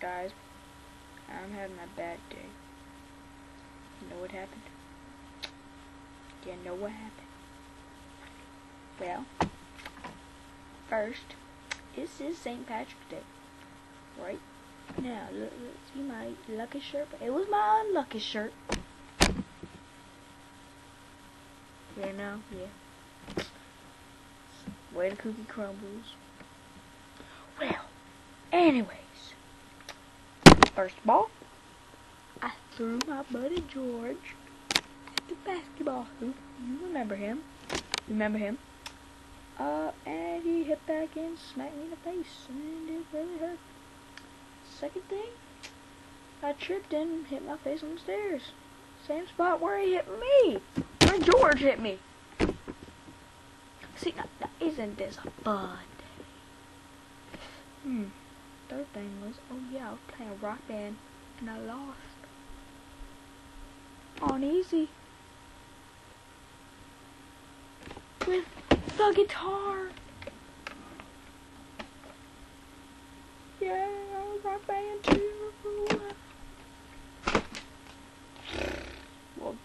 guys, I'm having a bad day. You know what happened? You know what happened? Well, first, this is St. Patrick's Day, right? Now, let's see my lucky shirt. It was my unlucky shirt. Yeah, no, yeah. Way the cookie crumbles. Well, anyways, first of all, I threw my buddy George at the basketball hoop. You remember him? Remember him? And he hit back and smacked me in the face, and it really hurt. Second thing, I tripped and hit my face on the stairs. Same spot where he hit me. Where George hit me. See, now isn't this a fun day? Third thing was, oh yeah, I was playing a rock band and I lost. On easy. With the guitar. Yeah, rock band too. Well,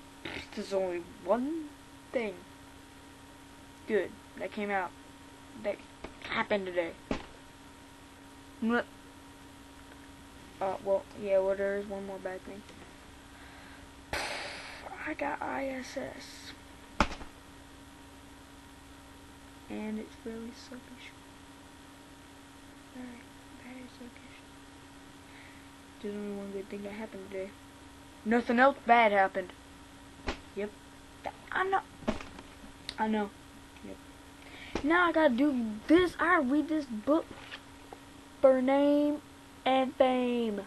there's only one thing good that came out that happened today. Well, yeah, well, there is one more bad thing. I got ISS. And it's really suckish. Very suckish. There's only one good thing that happened today. Nothing else bad happened. Yep. I know. Yep. Now I gotta do this. I gotta read this book for Name and Fame.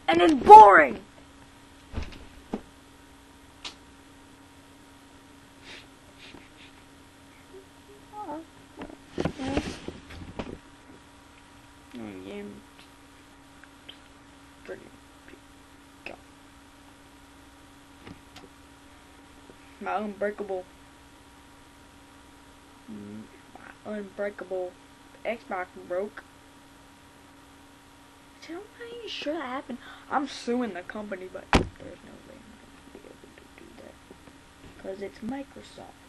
And it's boring. Yeah. My unbreakable Xbox broke. I'm not even sure that happened. I'm suing the company, but there's no way I'm going to be able to do that. Because it's Microsoft.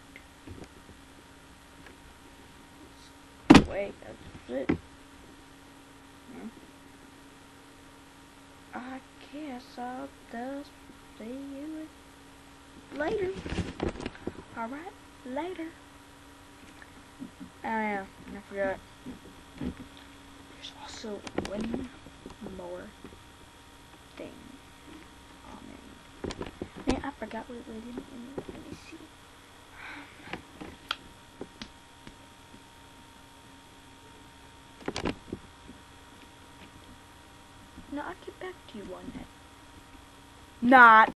Wait, that's it. I guess I'll just see you later. Alright, later. Oh yeah, I forgot. There's also one more thing. Oh man, I forgot what it was. Let me see. No, I'll get back to you on that. Not.